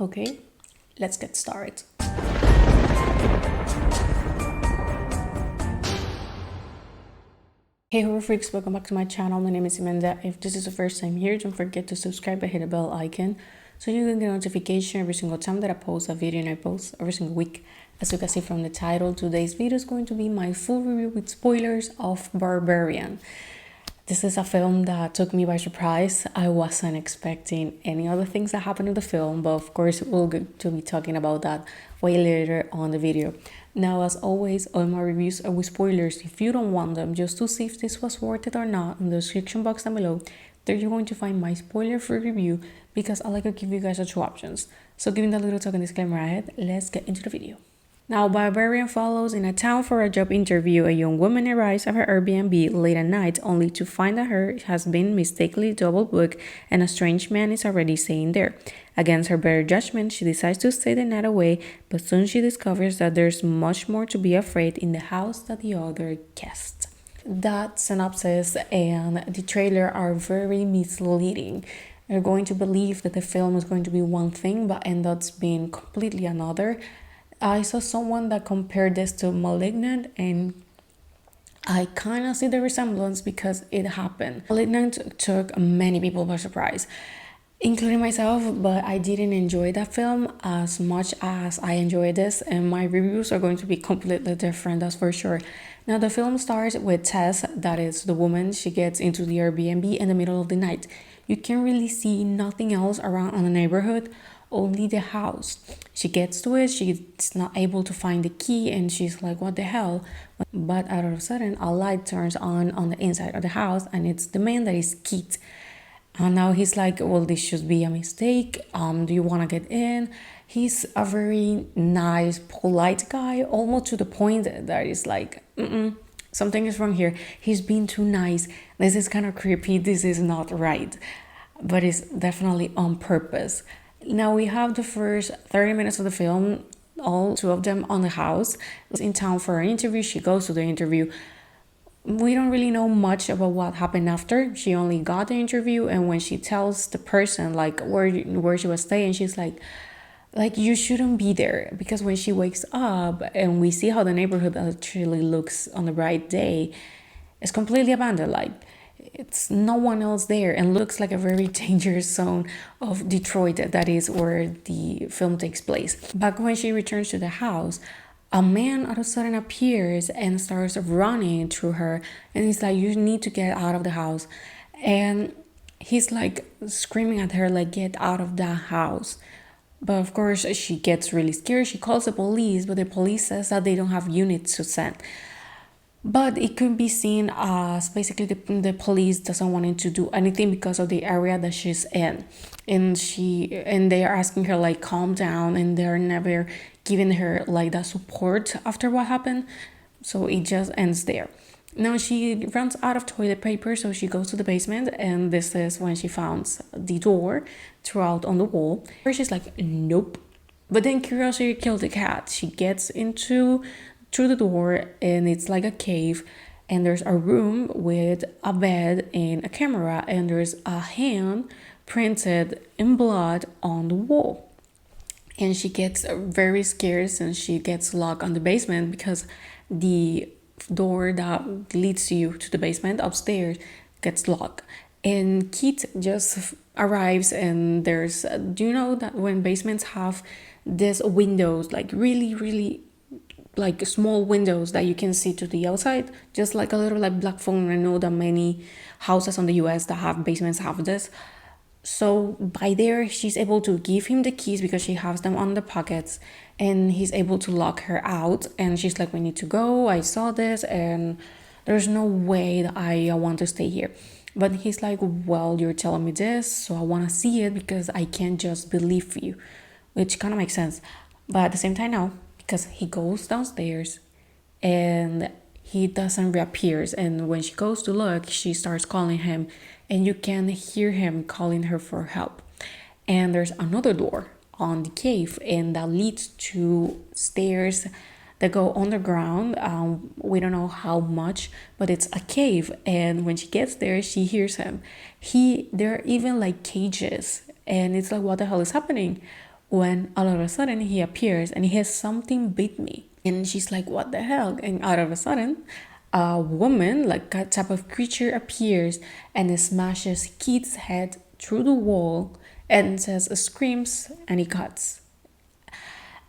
Okay, let's get started. Hey horror freaks, welcome back to my channel. My name is Amanda. If this is the first time here, don't forget to subscribe and hit the bell icon so you can get a notification every single time that I post a video, and I post every single week. As you can see from the title, today's video is going to be my full review with spoilers of Barbarian. This is a film that took me by surprise. I wasn't expecting any other things that happened in the film, but of course we'll get to be talking about that way later on the video. Now, as always, all my reviews are with spoilers. If you don't want them, just to see if this was worth it or not, in the description box down below, there you're going to find my spoiler-free review because I like to give you guys the two options. So giving that little token disclaimer ahead, let's get into the video. Now, Barbarian follows in a town for a job interview. A young woman arrives at her Airbnb late at night only to find that her has been mistakenly double booked and a strange man is already staying there. Against her better judgment, she decides to stay the night away, but soon she discovers that there's much more to be afraid in the house than the other guests. That synopsis and the trailer are very misleading. You're going to believe that the film is going to be one thing but ends up being completely another. I saw someone that compared this to Malignant, and I kind of see the resemblance because it happened. Malignant took many people by surprise, including myself, but I didn't enjoy that film as much as I enjoyed this, and my reviews are going to be completely different, that's for sure. Now, the film starts with Tess, that is the woman. She gets into the Airbnb in the middle of the night. You can really see nothing else around on the neighborhood, only the house. She gets to it, she's not able to find the key, and she's like, what the hell? But out of a sudden, a light turns on the inside of the house, and it's the man that is Keith. And now he's like, well, this should be a mistake. Do you want to get in? He's a very nice, polite guy, almost to the point that is like, something is wrong here. He's being too nice. This is kind of creepy. This is not right. But it's definitely on purpose. Now we have the first 30 minutes of the film, all two of them on the house. In town for an interview. She goes to the interview. We don't really know much about what happened after. She only got the interview, and when she tells the person like where she was staying, she's like you shouldn't be there, because when she wakes up and we see how the neighborhood actually looks on the bright day, it's completely abandoned. Like, it's no one else there, and looks like a very dangerous zone of Detroit. That is where the film takes place. Back when she returns to the house, a man all of a sudden appears and starts running through her, and he's like, you need to get out of the house. And he's like screaming at her like, get out of the house. But of course she gets really scared. She calls the police, but the police says that they don't have units to send. But it could be seen as basically the police doesn't want to do anything because of the area that she's in, and they are asking her like calm down, and they're never giving her like that support after what happened. So it just ends there. Now she runs out of toilet paper, so she goes to the basement, and this is when she finds the door throughout on the wall, where she's like, nope. But then curiosity killed the cat. She gets into through the door, and it's like a cave, and there's a room with a bed and a camera, and there's a hand printed in blood on the wall. And she gets very scared, and she gets locked on the basement because the door that leads you to the basement upstairs gets locked. And Keith just arrives, and there's, do you know that when basements have these windows, like really like small windows that you can see to the outside, just like a little like black phone. I know that many houses on the US that have basements have this. So by there, she's able to give him the keys because she has them on the pockets, and he's able to lock her out. And she's like, we need to go, I saw this, and there's no way that I want to stay here. But he's like, well, you're telling me this, so I want to see it because I can't just believe you, which kind of makes sense. But at the same time, no, because he goes downstairs and he doesn't reappear. And when she goes to look, she starts calling him, and you can hear him calling her for help. And there's another door on the cave, and that leads to stairs that go underground. We don't know how much, but it's a cave. And when she gets there, she hears him. There are even like cages, and it's like, what the hell is happening? when all of a sudden he appears and he has something bit me. And she's like, what the hell? And out of a sudden, a woman, like a type of creature, appears and smashes Keith's head through the wall and says, screams, and he cuts.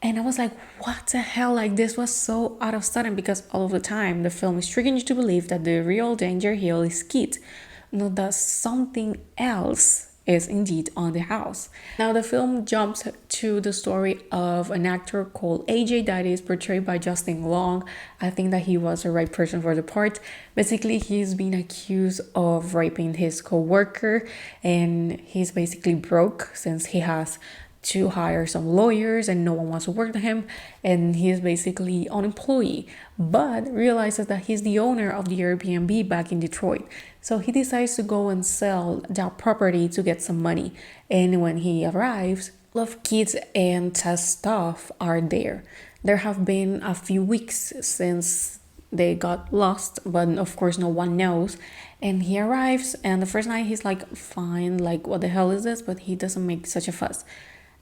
And I was like, what the hell? Like, this was so out of sudden, because all of the time the film is tricking you to believe that the real danger here is Keith, not that something else is indeed on the house. Now the film jumps to the story of an actor called AJ that is portrayed by Justin Long. I think that he was the right person for the part. Basically, he's been accused of raping his co-worker, and he's basically broke since he has to hire some lawyers and no one wants to work with him, and he's basically an employee, but realizes that he's the owner of the Airbnb back in Detroit. So he decides to go and sell that property to get some money. And when he arrives, all of Keith's and Tess' stuff are there. There have been a few weeks since they got lost, but of course no one knows. And he arrives, and the first night he's like, fine, like what the hell is this? But he doesn't make such a fuss.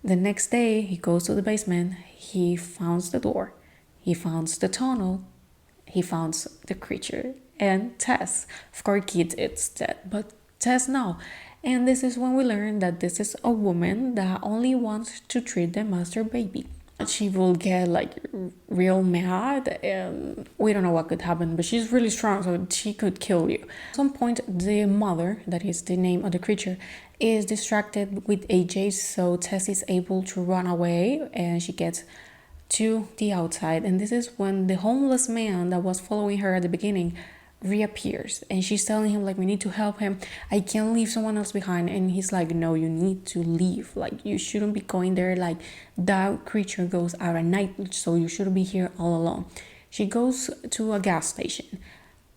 The next day, he goes to the basement, he finds the door, he finds the tunnel, he finds the creature, and Tess. Of course, Keith is dead, but Tess no. And this is when we learn that this is a woman that only wants to treat the master baby. She will get like real mad, and we don't know what could happen, but she's really strong, so she could kill you. At some point, the mother, that is the name of the creature, is distracted with AJ, so Tess is able to run away and she gets to the outside. And this is when the homeless man that was following her at the beginning reappears, and she's telling him like, we need to help him, I can't leave someone else behind. And he's like, no, you need to leave, like you shouldn't be going there, like that creature goes out at night, so you shouldn't be here all alone. She goes to a gas station,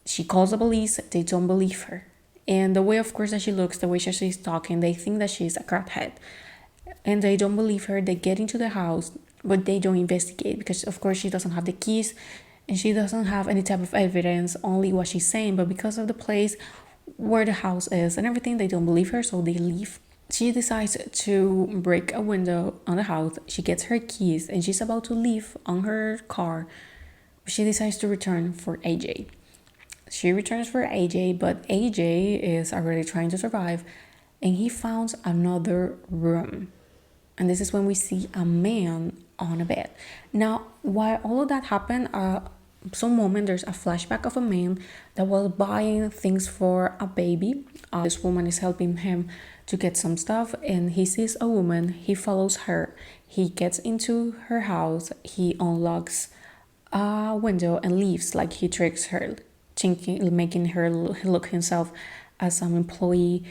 she calls the police, they don't believe her, and the way of course that she looks, the way she's talking, they think that she's a crackhead, and they don't believe her. They get into the house, but they don't investigate because of course she doesn't have the keys and she doesn't have any type of evidence, only what she's saying. But because of the place where the house is and everything, they don't believe her, so they leave. She decides to break a window on the house. She gets her keys and she's about to leave on her car. She decides to return for AJ. She returns for AJ, but AJ is already trying to survive, and he finds another room. And this is when we see a man on a bed. Now, while all of that happened, some moment there's a flashback of a man that was buying things for a baby. This woman is helping him to get some stuff, and he sees a woman. He follows her. He gets into her house. He unlocks a window and leaves, like he tricks her, thinking, making her look himself as some employee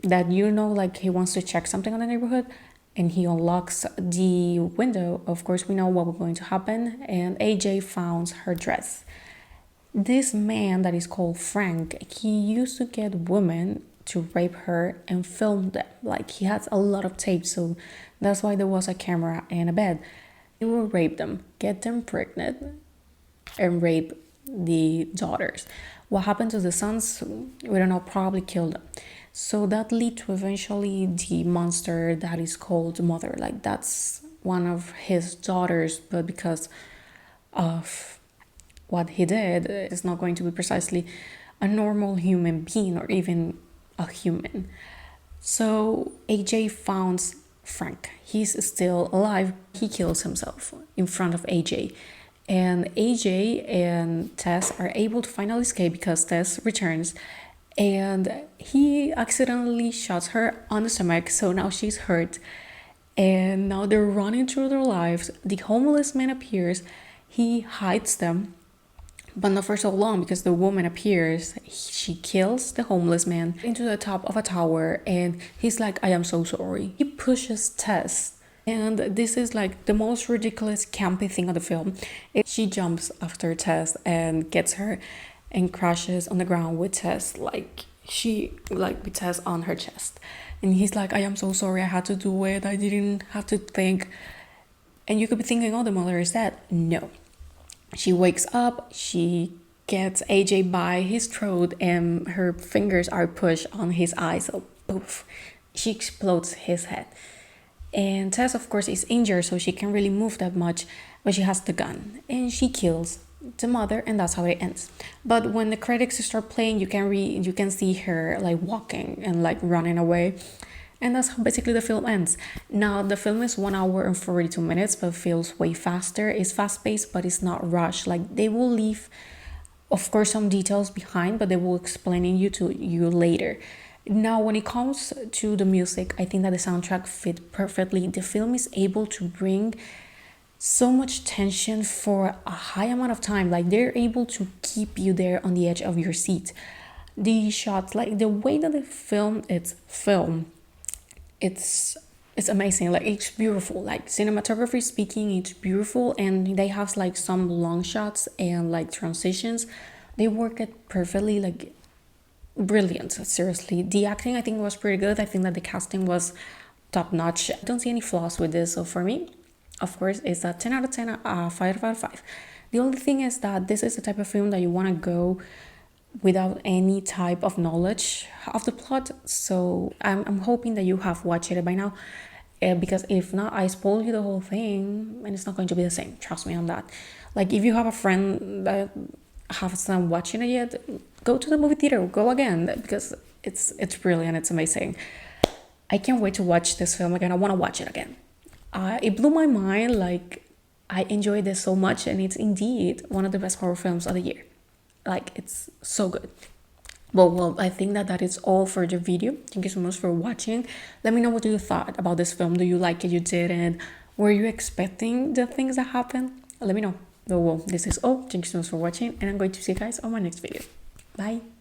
that, you know, like he wants to check something on the neighborhood. And he unlocks the window. Of course, we know what was going to happen, and AJ finds her dress. This man that is called Frank, he used to get women to rape her and film them. Like, he has a lot of tape, so that's why there was a camera and a bed. He will rape them, get them pregnant, and rape the daughters. What happened to the sons, we don't know, probably killed them. So that led to eventually the monster that is called Mother. Like, that's one of his daughters, but because of what he did, it's not going to be precisely a normal human being or even a human. So AJ finds Frank. He's still alive. He kills himself in front of AJ. And AJ and Tess are able to finally escape because Tess returns. And he accidentally shoots her on the stomach, so now she's hurt. And now they're running through their lives. The homeless man appears. He hides them, but not for so long, because the woman appears. She kills the homeless man into the top of a tower, and he's like, I am so sorry. He pushes Tess. And this is like the most ridiculous, campy thing of the film. She jumps after Tess and gets her and crashes on the ground with Tess, with Tess on her chest. And he's like, I am so sorry, I had to do it, I didn't have to think. And you could be thinking, oh, the mother is dead. No. She wakes up, she gets AJ by his throat, and her fingers are pushed on his eyes, so poof, she explodes his head. And Tess, of course, is injured, so she can't really move that much, but she has the gun and she kills the mother, and that's how it ends. But when the credits start playing, you can see her like walking and like running away, and that's how basically the film ends. Now the film is 1 hour and 42 minutes, but feels way faster. It's fast paced, but it's not rushed. Like they will leave, of course, some details behind, but they will explain it to you later. Now, when it comes to the music, I think that the soundtrack fit perfectly. The film is able to bring so much tension for a high amount of time. Like they're able to keep you there on the edge of your seat. The shots, like the way that it's film, it's amazing. Like it's beautiful. Like cinematography speaking, it's beautiful, and they have like some long shots and like transitions. They work it perfectly. Like brilliant, seriously. The acting I think was pretty good. I think that the casting was top notch. I don't see any flaws with this. So for me, of course, it's a 10 out of 10, 5 out of 5. The only thing is that this is the type of film that you want to go without any type of knowledge of the plot. So I'm hoping that you have watched it by now. Because if not, I spoil you the whole thing and it's not going to be the same. Trust me on that. Like if you have a friend that hasn't watching it yet, go to the movie theater, go again, because it's brilliant, it's amazing. I can't wait to watch this film again. I want to watch it again. It blew my mind. Like I enjoyed this so much, and it's indeed one of the best horror films of the year. Like it's so good. Well, I think that is all for the video. Thank you so much for watching. Let me know what you thought about this film. Do you like it? You didn't? Were you expecting the things that happened? Let me know. Well, this is all. Thank you so much for watching, and I'm going to see you guys on my next video. Bye.